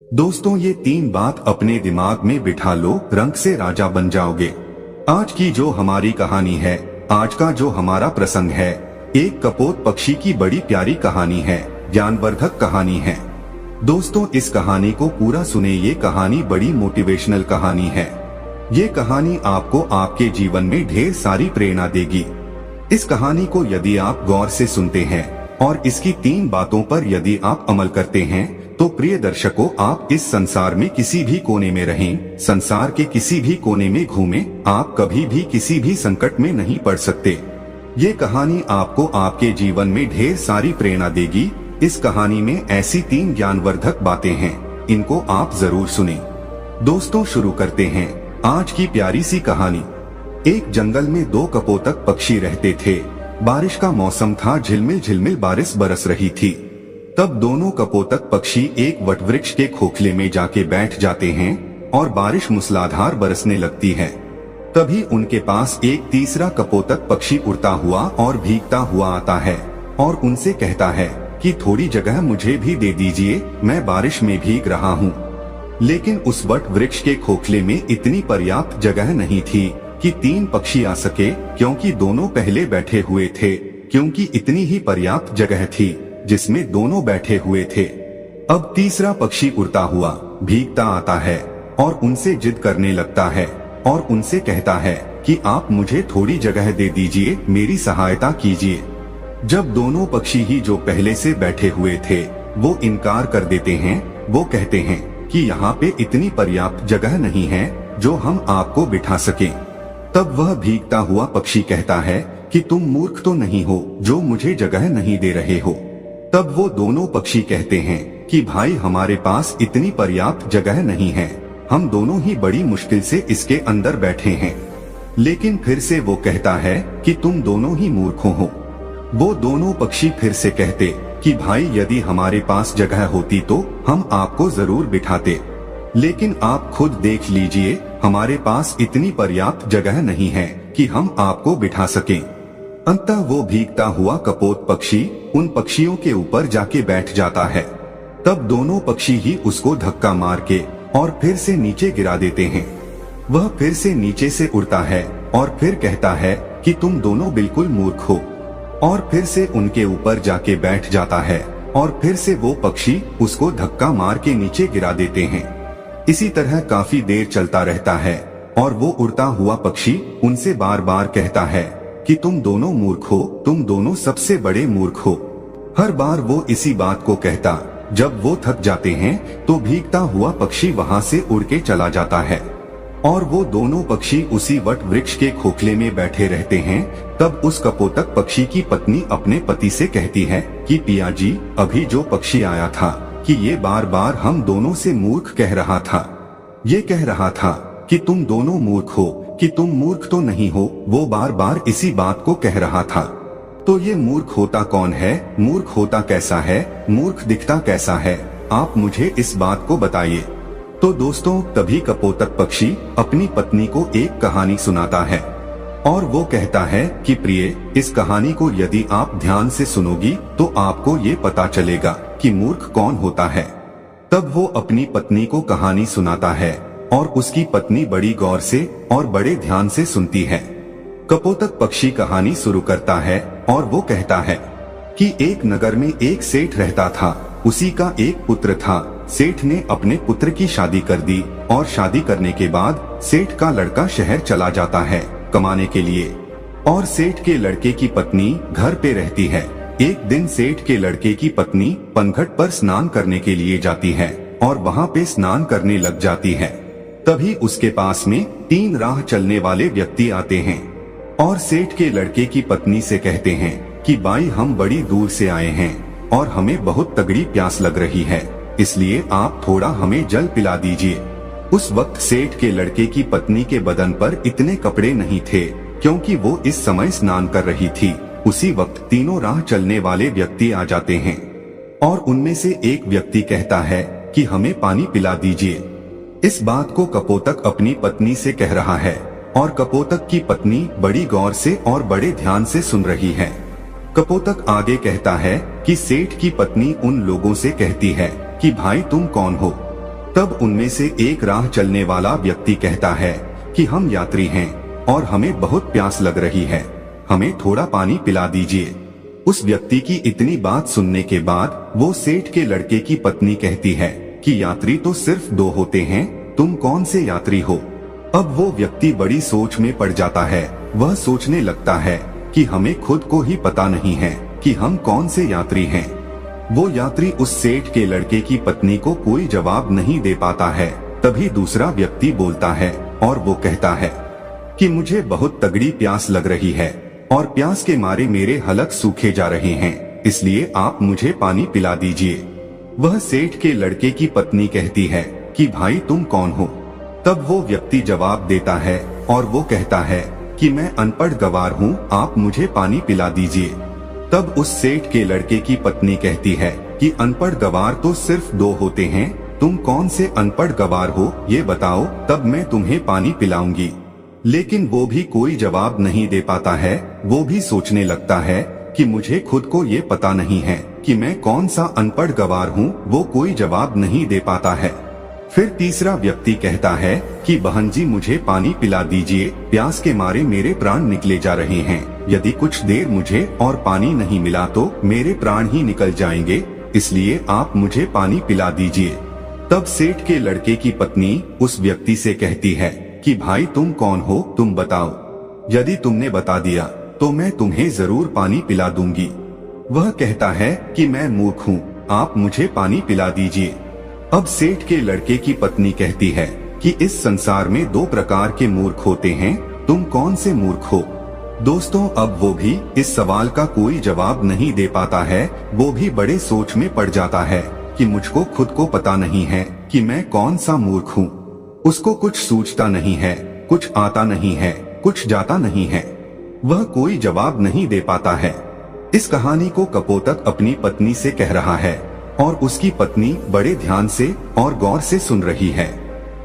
दोस्तों, ये 3 बात अपने दिमाग में बिठा लो, रंग से राजा बन जाओगे। आज की जो हमारी कहानी है, आज का जो हमारा प्रसंग है, एक कपोत पक्षी की बड़ी प्यारी कहानी है, ज्ञानवर्धक कहानी है। दोस्तों, इस कहानी को पूरा सुने। ये कहानी बड़ी मोटिवेशनल कहानी है। ये कहानी आपको आपके जीवन में ढेर सारी प्रेरणा देगी। इस कहानी को यदि आप गौर से सुनते हैं और इसकी 3 बातों पर यदि आप अमल करते हैं, तो प्रिय दर्शकों, आप इस संसार में किसी भी कोने में रहें, संसार के किसी भी कोने में घूमें, आप कभी भी किसी भी संकट में नहीं पड़ सकते। ये कहानी आपको आपके जीवन में ढेर सारी प्रेरणा देगी। इस कहानी में ऐसी 3 ज्ञानवर्धक बातें हैं, इनको आप जरूर सुनें। दोस्तों, शुरू करते हैं आज की प्यारी सी कहानी। एक जंगल में 2 कपोतक पक्षी रहते थे। बारिश का मौसम था, झिलमिल झिलमिल बारिश बरस रही थी। तब दोनों कपोतक पक्षी एक वटवृक्ष के खोखले में जाके बैठ जाते हैं और बारिश मूसलाधार बरसने लगती है। तभी उनके पास एक तीसरा कपोतक पक्षी उड़ता हुआ और भीगता हुआ आता है और उनसे कहता है कि थोड़ी जगह मुझे भी दे दीजिए, मैं बारिश में भीग रहा हूँ। लेकिन उस वटवृक्ष के खोखले में इतनी पर्याप्त जगह नहीं थी कि 3 पक्षी आ सके, क्योंकि दोनों पहले बैठे हुए थे। क्योंकि इतनी ही पर्याप्त जगह थी जिसमें दोनों बैठे हुए थे। अब तीसरा पक्षी उड़ता हुआ भीगता आता है और उनसे जिद करने लगता है और उनसे कहता है कि आप मुझे थोड़ी जगह दे दीजिए, मेरी सहायता कीजिए। जब दोनों पक्षी ही जो पहले से बैठे हुए थे वो इनकार कर देते हैं, वो कहते हैं कि यहाँ पे इतनी पर्याप्त जगह नहीं है जो हम आपको बिठा सकें। तब वह भीगता हुआ पक्षी कहता है कि तुम मूर्ख तो नहीं हो जो मुझे जगह नहीं दे रहे हो। तब वो दोनों पक्षी कहते हैं कि भाई, हमारे पास इतनी पर्याप्त जगह नहीं है, हम दोनों ही बड़ी मुश्किल से इसके अंदर बैठे हैं। लेकिन फिर से वो कहता है कि तुम दोनों ही मूर्खों हो। वो दोनों पक्षी फिर से कहते कि भाई, यदि हमारे पास जगह होती तो हम आपको जरूर बिठाते, लेकिन आप खुद देख लीजिए, हमारे पास इतनी पर्याप्त जगह नहीं है कि हम आपको बिठा सकें। अंततः वो भीगता हुआ कपोत पक्षी उन पक्षियों के ऊपर जाके बैठ जाता है। तब दोनों पक्षी ही उसको धक्का मार के और फिर से नीचे गिरा देते हैं। वह फिर से नीचे से उड़ता है और फिर कहता है कि तुम दोनों बिल्कुल मूर्ख हो, और फिर से उनके ऊपर जाके बैठ जाता है और फिर से वो पक्षी उसको धक्का मार के नीचे गिरा देते हैं। इसी तरह काफी देर चलता रहता है और वो उड़ता हुआ पक्षी उनसे बार बार कहता है कि तुम दोनों मूर्ख हो, तुम दोनों सबसे बड़े मूर्ख हो। हर बार वो इसी बात को कहता। जब वो थक जाते हैं तो भीगता हुआ पक्षी वहाँ से उड़ के चला जाता है और वो दोनों पक्षी उसी वट वृक्ष के खोखले में बैठे रहते हैं। तब उस कपोतक पक्षी की पत्नी अपने पति से कहती है कि पिया जी, अभी जो पक्षी आया था कि ये बार बार हम दोनों से मूर्ख कह रहा था। ये कह रहा था कि तुम दोनों मूर्ख हो, कि तुम मूर्ख तो नहीं हो। वो बार बार इसी बात को कह रहा था। तो ये मूर्ख होता कौन है? मूर्ख होता कैसा है? मूर्ख दिखता कैसा है? आप मुझे इस बात को बताइए। तो दोस्तों, तभी कपोतक पक्षी अपनी पत्नी को एक कहानी सुनाता है और वो कहता है कि प्रिय, इस कहानी को यदि आप ध्यान से सुनोगी तो आपको ये पता चलेगा कि मूर्ख कौन होता है। तब वो अपनी पत्नी को कहानी सुनाता है और उसकी पत्नी बड़ी गौर से और बड़े ध्यान से सुनती है। कपोतक पक्षी कहानी शुरू करता है और वो कहता है कि एक नगर में एक सेठ रहता था। उसी का एक पुत्र था। सेठ ने अपने पुत्र की शादी कर दी और शादी करने के बाद सेठ का लड़का शहर चला जाता है कमाने के लिए, और सेठ के लड़के की पत्नी घर पे रहती है। एक दिन सेठ के लड़के की पत्नी पनघट पर स्नान करने के लिए जाती है और वहाँ पे स्नान करने लग जाती है। तभी उसके पास में 3 राह चलने वाले व्यक्ति आते हैं और सेठ के लड़के की पत्नी से कहते हैं कि बाई, हम बड़ी दूर से आए हैं और हमें बहुत तगड़ी प्यास लग रही है, इसलिए आप थोड़ा हमें जल पिला दीजिए। उस वक्त सेठ के लड़के की पत्नी के बदन पर इतने कपड़े नहीं थे, क्योंकि वो इस समय स्नान कर रही थी। उसी वक्त तीनों राह चलने वाले व्यक्ति आ जाते हैं और उनमें से एक व्यक्ति कहता है कि हमें पानी पिला दीजिए। इस बात को कपोतक अपनी पत्नी से कह रहा है और कपोतक की पत्नी बड़ी गौर से और बड़े ध्यान से सुन रही है। कपोतक आगे कहता है कि सेठ की पत्नी उन लोगों से कहती है कि भाई, तुम कौन हो? तब उनमें से एक राह चलने वाला व्यक्ति कहता है कि हम यात्री हैं और हमें बहुत प्यास लग रही है, हमें थोड़ा पानी पिला दीजिए। उस व्यक्ति की इतनी बात सुनने के बाद वो सेठ के लड़के की पत्नी कहती है कि यात्री तो सिर्फ 2 होते हैं, तुम कौन से यात्री हो। अब वो व्यक्ति बड़ी सोच में पड़ जाता है। वह सोचने लगता है कि हमें खुद को ही पता नहीं है कि हम कौन से यात्री हैं। वो यात्री उस सेठ के लड़के की पत्नी को कोई जवाब नहीं दे पाता है। तभी दूसरा व्यक्ति बोलता है और वो कहता है कि मुझे बहुत तगड़ी प्यास लग रही है और प्यास के मारे मेरे हलक सूखे जा रहे हैं, इसलिए आप मुझे पानी पिला दीजिए। वह सेठ के लड़के की पत्नी कहती है कि भाई तुम कौन हो। तब वो व्यक्ति जवाब देता है और वो कहता है कि मैं अनपढ़ गवार हूँ, आप मुझे पानी पिला दीजिए। तब उस सेठ के लड़के की पत्नी कहती है कि अनपढ़ गवार तो सिर्फ 2 होते हैं, तुम कौन से अनपढ़ गवार हो ये बताओ, तब मैं तुम्हें पानी पिलाऊंगी। लेकिन वो भी कोई जवाब नहीं दे पाता है। वो भी सोचने लगता है कि मुझे खुद को ये पता नहीं है कि मैं कौन सा अनपढ़ गवार हूँ। वो कोई जवाब नहीं दे पाता है। फिर तीसरा व्यक्ति कहता है कि बहन जी मुझे पानी पिला दीजिए, प्यास के मारे मेरे प्राण निकले जा रहे हैं, यदि कुछ देर मुझे और पानी नहीं मिला तो मेरे प्राण ही निकल जाएंगे, इसलिए आप मुझे पानी पिला दीजिए। तब सेठ के लड़के की पत्नी उस व्यक्ति से कहती है कि भाई तुम कौन हो, तुम बताओ, यदि तुमने बता दिया तो मैं तुम्हें जरूर पानी पिला दूंगी। वह कहता है कि मैं मूर्ख हूँ, आप मुझे पानी पिला दीजिए। अब सेठ के लड़के की पत्नी कहती है कि इस संसार में 2 प्रकार के मूर्ख होते हैं, तुम कौन से मूर्ख हो। दोस्तों अब वो भी इस सवाल का कोई जवाब नहीं दे पाता है। वो भी बड़े सोच में पड़ जाता है कि मुझको खुद को पता नहीं है कि मैं कौन सा मूर्ख हूँ। उसको कुछ सूझता नहीं है, कुछ आता नहीं है, कुछ जाता नहीं है। वह कोई जवाब नहीं दे पाता है। इस कहानी को कपोतक अपनी पत्नी से कह रहा है और उसकी पत्नी बड़े ध्यान से और गौर से सुन रही है।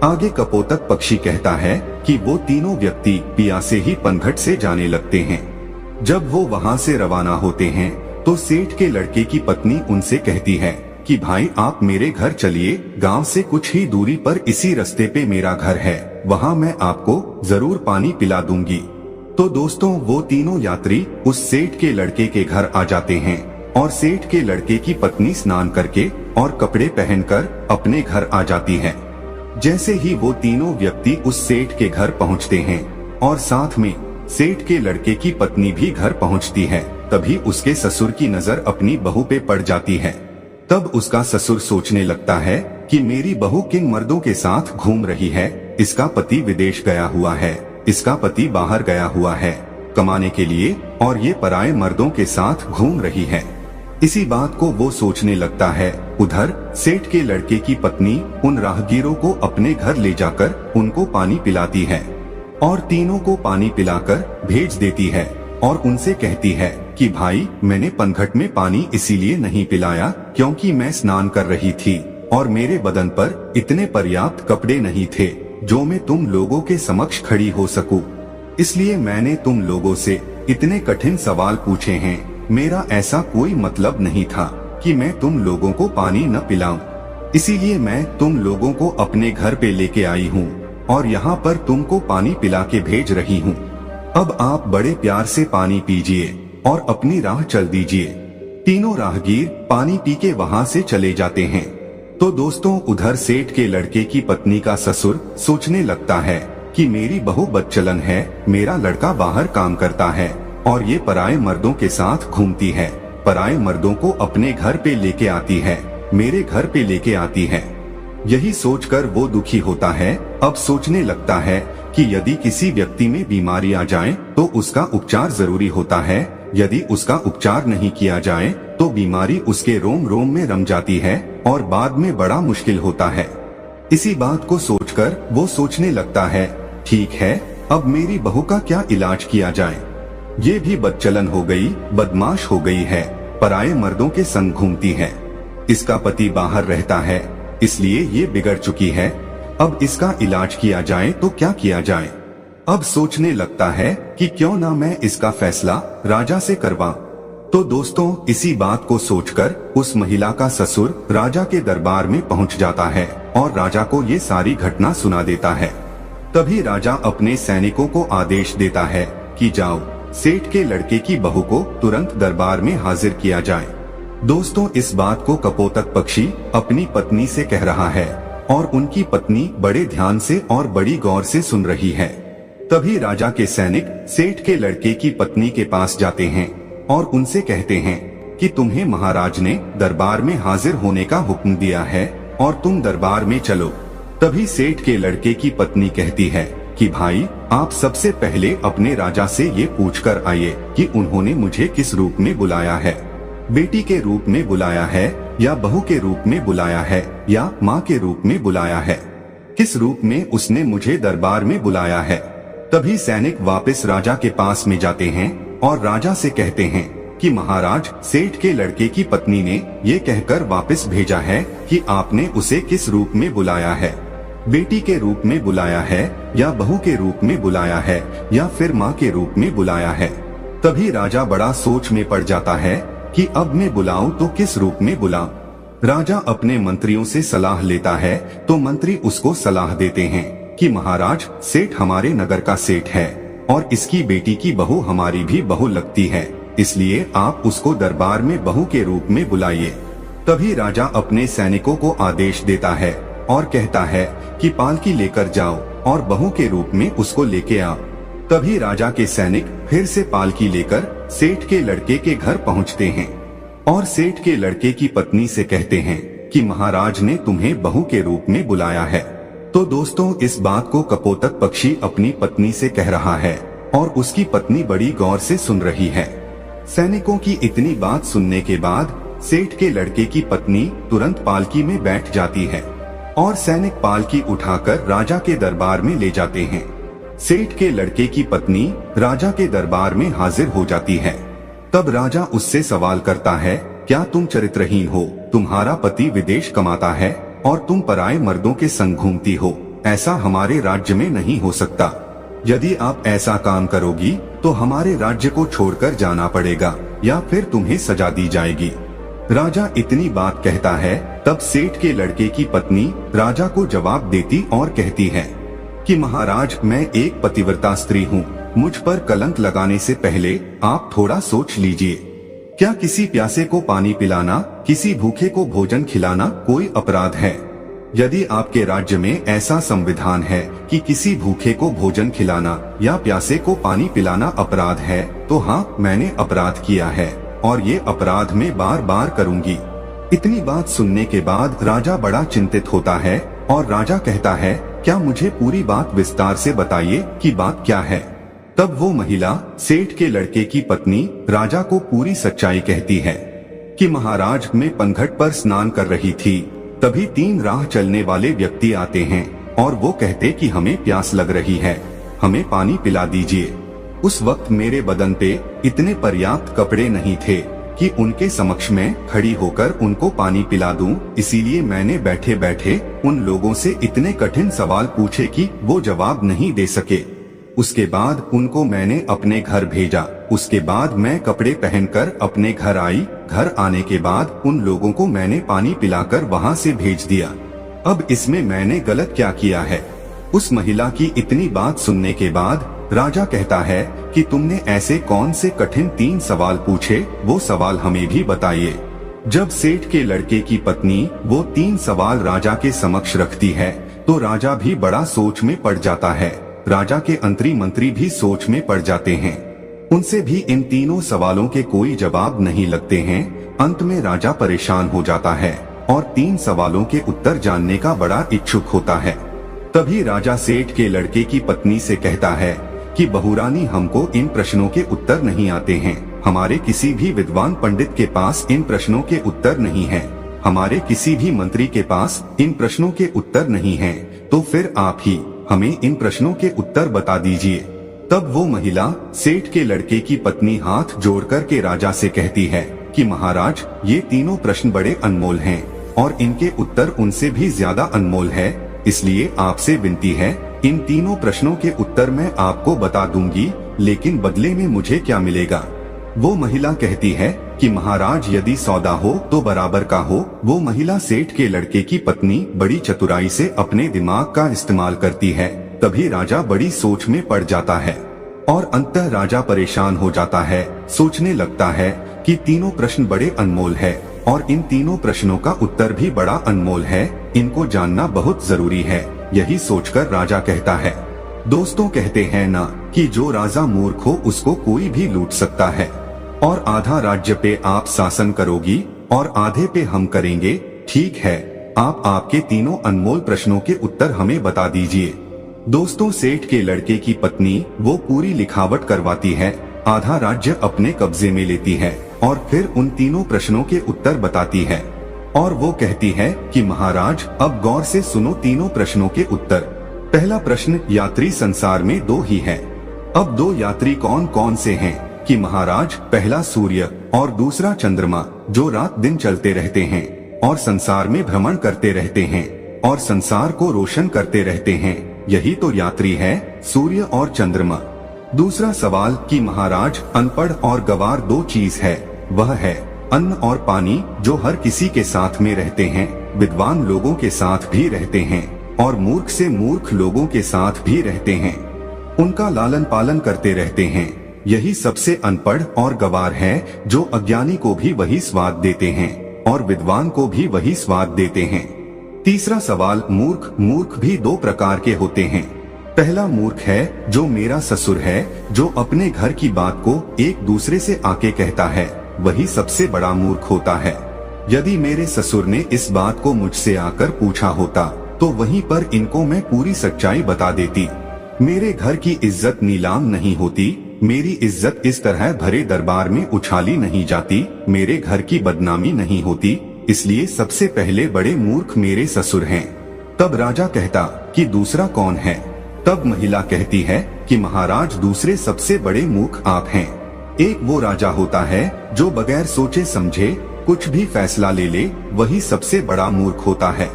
आगे कपोतक पक्षी कहता है कि वो तीनों व्यक्ति पियासे ही पनघट से जाने लगते हैं। जब वो वहाँ से रवाना होते हैं तो सेठ के लड़के की पत्नी उनसे कहती है कि भाई आप मेरे घर चलिए, गांव से कुछ ही दूरी पर इसी रास्ते पे मेरा घर है, वहाँ मैं आपको जरूर पानी पिला दूंगी। तो दोस्तों वो तीनों यात्री उस सेठ के लड़के के घर आ जाते हैं और सेठ के लड़के की पत्नी स्नान करके और कपड़े पहनकर अपने घर आ जाती है। जैसे ही वो तीनों व्यक्ति उस सेठ के घर पहुंचते हैं और साथ में सेठ के लड़के की पत्नी भी घर पहुंचती है, तभी उसके ससुर की नजर अपनी बहू पे पड़ जाती है। तब उसका ससुर सोचने लगता है कि मेरी बहू किन मर्दों के साथ घूम रही है, इसका पति विदेश गया हुआ है, इसका पति बाहर गया हुआ है कमाने के लिए और ये पराये मर्दों के साथ घूम रही है। इसी बात को वो सोचने लगता है। उधर सेठ के लड़के की पत्नी उन राहगीरों को अपने घर ले जाकर उनको पानी पिलाती है और तीनों को पानी पिलाकर भेज देती है और उनसे कहती है कि भाई मैंने पनघट में पानी इसीलिए नहीं पिलाया क्योंकि मैं स्नान कर रही थी और मेरे बदन पर इतने पर्याप्त कपड़े नहीं थे जो मैं तुम लोगों के समक्ष खड़ी हो सकूं। इसलिए मैंने तुम लोगों से इतने कठिन सवाल पूछे हैं। मेरा ऐसा कोई मतलब नहीं था कि मैं तुम लोगों को पानी न पिलाऊं, इसीलिए मैं तुम लोगों को अपने घर पे लेके आई हूँ और यहाँ पर तुमको पानी पिला के भेज रही हूँ। अब आप बड़े प्यार से पानी पीजिए और अपनी राह चल दीजिए। तीनों राहगीर पानी पी के वहाँ से चले जाते हैं। तो दोस्तों उधर सेठ के लड़के की पत्नी का ससुर सोचने लगता है कि मेरी बहू बदचलन है, मेरा लड़का बाहर काम करता है और ये पराये मर्दों के साथ घूमती है, पराये मर्दों को अपने घर पे लेके आती है, मेरे घर पे लेके आती है। यही सोचकर वो दुखी होता है। अब सोचने लगता है कि यदि किसी व्यक्ति में बीमारी आ जाए तो उसका उपचार जरूरी होता है, यदि उसका उपचार नहीं किया जाए तो बीमारी उसके रोम रोम में रम जाती है और बाद में बड़ा मुश्किल होता है। इसी बात को सोचकर वो सोचने लगता है, ठीक है अब मेरी बहू का क्या इलाज किया जाए। ये भी बदचलन हो गई, बदमाश हो गई है, पराये मर्दों के संग घूमती है, इसका पति बाहर रहता है इसलिए ये बिगड़ चुकी है। अब इसका इलाज किया जाए तो क्या किया जाए। अब सोचने लगता है कि क्यों ना मैं इसका फैसला राजा से करवाऊं। तो दोस्तों इसी बात को सोचकर उस महिला का ससुर राजा के दरबार में पहुंच जाता है और राजा को ये सारी घटना सुना देता है। तभी राजा अपने सैनिकों को आदेश देता है कि जाओ, सेठ के लड़के की बहू को तुरंत दरबार में हाजिर किया जाए। दोस्तों, इस बात को कपोतक पक्षी अपनी पत्नी से कह रहा है और उनकी पत्नी बड़े ध्यान से और बड़ी गौर से सुन रही है। तभी राजा के सैनिक सेठ के लड़के की पत्नी के पास जाते हैं और उनसे कहते हैं कि तुम्हें महाराज ने दरबार में हाजिर होने का हुक्म दिया है और तुम दरबार में चलो। तभी सेठ के लड़के की पत्नी कहती है कि भाई, आप सबसे पहले अपने राजा से ये पूछकर आइए कि उन्होंने मुझे किस रूप में बुलाया है, बेटी के रूप में बुलाया है या बहू के रूप में बुलाया है या माँ के रूप में बुलाया है, किस रूप में उसने मुझे दरबार में बुलाया है। तभी सैनिक वापस राजा के पास में जाते हैं और राजा से कहते हैं कि महाराज, सेठ के लड़के की पत्नी ने ये कहकर वापस भेजा है कि आपने उसे किस रूप में बुलाया है, बेटी के रूप में बुलाया है या बहू के रूप में बुलाया है या फिर माँ के रूप में बुलाया है। तभी राजा बड़ा सोच में पड़ जाता है कि अब मैं बुलाऊं तो किस रूप में बुलाऊं। राजा अपने मंत्रियों से सलाह लेता है तो मंत्री उसको सलाह देते हैं कि महाराज, सेठ हमारे नगर का सेठ है और इसकी बेटी की बहू हमारी भी बहू लगती है, इसलिए आप उसको दरबार में बहू के रूप में बुलाइए। तभी राजा अपने सैनिकों को आदेश देता है और कहता है कि पालकी लेकर जाओ और बहू के रूप में उसको लेके आओ। तभी राजा के सैनिक फिर से पालकी लेकर सेठ के लड़के के घर पहुंचते हैं और सेठ के लड़के की पत्नी से कहते हैं कि महाराज ने तुम्हें बहू के रूप में बुलाया है। तो दोस्तों, इस बात को कपोतक पक्षी अपनी पत्नी से कह रहा है और उसकी पत्नी बड़ी गौर से सुन रही है। सैनिकों की इतनी बात सुनने के बाद सेठ के लड़के की पत्नी तुरंत पालकी में बैठ जाती है और सैनिक पालकी उठाकर राजा के दरबार में ले जाते हैं। सेठ के लड़के की पत्नी राजा के दरबार में हाजिर हो जाती है। तब राजा उससे सवाल करता है, क्या तुम चरित्रहीन हो? तुम्हारा पति विदेश कमाता है और तुम पराये मर्दों के संग घूमती हो। ऐसा हमारे राज्य में नहीं हो सकता। यदि आप ऐसा काम करोगी तो हमारे राज्य को छोड़कर जाना पड़ेगा या फिर तुम्हें सजा दी जाएगी। राजा इतनी बात कहता है तब सेठ के लड़के की पत्नी राजा को जवाब देती और कहती है कि महाराज, मैं एक पतिव्रता स्त्री हूँ, मुझ पर कलंक लगाने से पहले आप थोड़ा सोच लीजिए। क्या किसी प्यासे को पानी पिलाना, किसी भूखे को भोजन खिलाना कोई अपराध है? यदि आपके राज्य में ऐसा संविधान है कि किसी भूखे को भोजन खिलाना या प्यासे को पानी पिलाना अपराध है, तो हाँ, मैंने अपराध किया है और ये अपराध मैं बार बार करूंगी। इतनी बात सुनने के बाद राजा बड़ा चिंतित होता है और राजा कहता है, क्या मुझे पूरी बात विस्तार से बताइए कि बात क्या है। तब वो महिला सेठ के लड़के की पत्नी राजा को पूरी सच्चाई कहती है कि महाराज, मैं पनघट पर स्नान कर रही थी, तभी 3 राह चलने वाले व्यक्ति आते हैं और वो कहते कि हमें प्यास लग रही है, हमें पानी पिला दीजिए। उस वक्त मेरे बदन पे इतने पर्याप्त कपड़े नहीं थे कि उनके समक्ष में खड़ी होकर उनको पानी पिला दूं, इसीलिए मैंने बैठे बैठे उन लोगों से इतने कठिन सवाल पूछे कि वो जवाब नहीं दे सके। उसके बाद उनको मैंने अपने घर भेजा। उसके बाद मैं कपड़े पहनकर अपने घर आई। घर आने के बाद उन लोगों को मैंने पानी पिलाकर वहां से भेज दिया। अब इसमें मैंने गलत क्या किया है? उस महिला की इतनी बात सुनने के बाद राजा कहता है कि तुमने ऐसे कौन से कठिन 3 सवाल पूछे, वो सवाल हमें भी बताइए। जब सेठ के लड़के की पत्नी वो 3 सवाल राजा के समक्ष रखती है तो राजा भी बड़ा सोच में पड़ जाता है। राजा के अंतरी मंत्री भी सोच में पड़ जाते हैं। उनसे भी इन तीनों सवालों के कोई जवाब नहीं लगते हैं। अंत में राजा परेशान हो जाता है और 3 सवालों के उत्तर जानने का बड़ा इच्छुक होता है। तभी राजा सेठ के लड़के की पत्नी से कहता है कि बहुरानी, हमको इन प्रश्नों के उत्तर नहीं आते हैं। हमारे किसी भी विद्वान पंडित के पास इन प्रश्नों के उत्तर नहीं हैं। हमारे किसी भी मंत्री के पास इन प्रश्नों के उत्तर नहीं हैं। तो फिर आप ही हमें इन प्रश्नों के उत्तर बता दीजिए। तब वो महिला सेठ के लड़के की पत्नी हाथ जोड़ कर के राजा से कहती है कि महाराज, ये तीनों प्रश्न बड़े अनमोल हैं और इनके उत्तर उनसे भी ज्यादा अनमोल है, इसलिए आपसे विनती है, इन तीनों प्रश्नों के उत्तर मैं आपको बता दूंगी, लेकिन बदले में मुझे क्या मिलेगा? वो महिला कहती है कि महाराज यदि सौदा हो तो बराबर का हो। वो महिला सेठ के लड़के की पत्नी बड़ी चतुराई से अपने दिमाग का इस्तेमाल करती है। तभी राजा बड़ी सोच में पड़ जाता है और अंततः राजा परेशान हो जाता है। सोचने लगता है कि तीनों प्रश्न बड़े अनमोल है और इन तीनों प्रश्नों का उत्तर भी बड़ा अनमोल है। इनको जानना बहुत जरूरी है। यही सोचकर राजा कहता है, दोस्तों कहते हैं ना कि जो राजा मूर्ख हो उसको कोई भी लूट सकता है। और आधा राज्य पे आप शासन करोगी और आधे पे हम करेंगे। ठीक है, आप आपके तीनों अनमोल प्रश्नों के उत्तर हमें बता दीजिए। दोस्तों सेठ के लड़के की पत्नी वो पूरी लिखावट करवाती है, आधा राज्य अपने कब्जे में लेती है और फिर उन तीनों प्रश्नों के उत्तर बताती है। और वो कहती है कि महाराज अब गौर से सुनो तीनों प्रश्नों के उत्तर। पहला प्रश्न, यात्री संसार में दो ही हैं। अब दो यात्री कौन कौन से हैं? कि महाराज पहला सूर्य और दूसरा चंद्रमा जो रात दिन चलते रहते हैं और संसार में भ्रमण करते रहते हैं और संसार को रोशन करते रहते हैं। यही तो यात्री है, सूर्य और चंद्रमा। दूसरा सवाल कि महाराज अनपढ़ और गवार दो चीज है, वह है अन्न और पानी जो हर किसी के साथ में रहते हैं, विद्वान लोगों के साथ भी रहते हैं और मूर्ख से मूर्ख लोगों के साथ भी रहते हैं। उनका लालन पालन करते रहते हैं। यही सबसे अनपढ़ और गवार है जो अज्ञानी को भी वही स्वाद देते हैं और विद्वान को भी वही स्वाद देते हैं। तीसरा सवाल, मूर्ख भी दो प्रकार के होते हैं। पहला मूर्ख है जो मेरा ससुर है, जो अपने घर की बात को एक दूसरे से आके कहता है, वही सबसे बड़ा मूर्ख होता है। यदि मेरे ससुर ने इस बात को मुझसे आकर पूछा होता तो वहीं पर इनको मैं पूरी सच्चाई बता देती। मेरे घर की इज्जत नीलाम नहीं होती, मेरी इज्जत इस तरह भरे दरबार में उछाली नहीं जाती, मेरे घर की बदनामी नहीं होती, इसलिए सबसे पहले बड़े मूर्ख मेरे ससुर हैं। तब राजा कहता कि दूसरा कौन है? तब महिला कहती है कि महाराज दूसरे सबसे बड़े मूर्ख आप हैं। एक वो राजा होता है जो बगैर सोचे समझे कुछ भी फैसला ले ले, वही सबसे बड़ा मूर्ख होता है।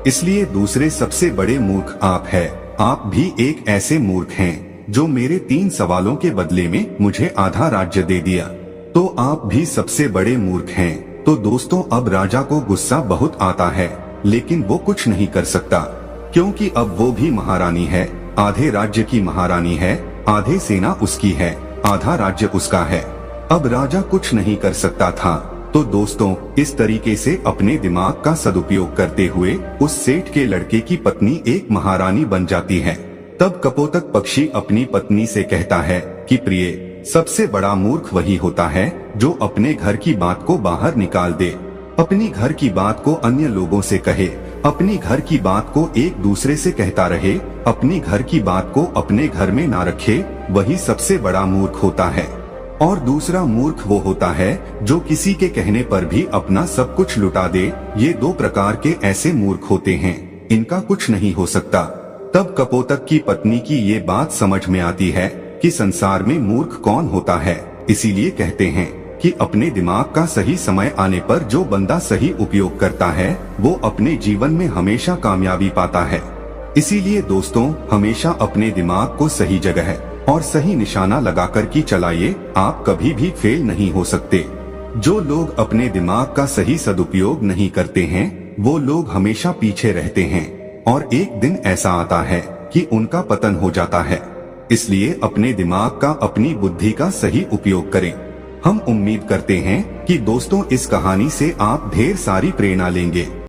इसलिए दूसरे सबसे बड़े मूर्ख आप हैं। आप भी एक ऐसे मूर्ख हैं जो मेरे 3 सवालों के बदले में मुझे आधा राज्य दे दिया, तो आप भी सबसे बड़े मूर्ख हैं। तो दोस्तों अब राजा को गुस्सा बहुत आता है, लेकिन वो कुछ नहीं कर सकता, क्योंकि अब वो भी महारानी है, आधे राज्य की महारानी है, आधे सेना उसकी है, आधा राज्य उसका है। अब राजा कुछ नहीं कर सकता था। तो दोस्तों इस तरीके से अपने दिमाग का सदुपयोग करते हुए उस सेठ के लड़के की पत्नी एक महारानी बन जाती है। तब कपोतक पक्षी अपनी पत्नी से कहता है कि प्रिय, सबसे बड़ा मूर्ख वही होता है जो अपने घर की बात को बाहर निकाल दे, अपनी घर की बात को अन्य लोगों से कहे, अपनी घर की बात को एक दूसरे से कहता रहे, अपनी घर की बात को अपने घर में ना रखे, वही सबसे बड़ा मूर्ख होता है। और दूसरा मूर्ख वो होता है जो किसी के कहने पर भी अपना सब कुछ लुटा दे। ये 2 प्रकार के ऐसे मूर्ख होते हैं, इनका कुछ नहीं हो सकता। तब कपोतक की पत्नी की ये बात समझ में आती है कि संसार में मूर्ख कौन होता है। इसीलिए कहते हैं कि अपने दिमाग का सही समय आने पर जो बंदा सही उपयोग करता है वो अपने जीवन में हमेशा कामयाबी पाता है। इसीलिए दोस्तों हमेशा अपने दिमाग को सही जगह और सही निशाना लगाकर के चलाइए, आप कभी भी फेल नहीं हो सकते। जो लोग अपने दिमाग का सही सदुपयोग नहीं करते हैं वो लोग हमेशा पीछे रहते हैं और एक दिन ऐसा आता है कि उनका पतन हो जाता है। इसलिए अपने दिमाग का, अपनी बुद्धि का सही उपयोग करें। हम उम्मीद करते हैं कि दोस्तों इस कहानी से आप ढेर सारी प्रेरणा लेंगे।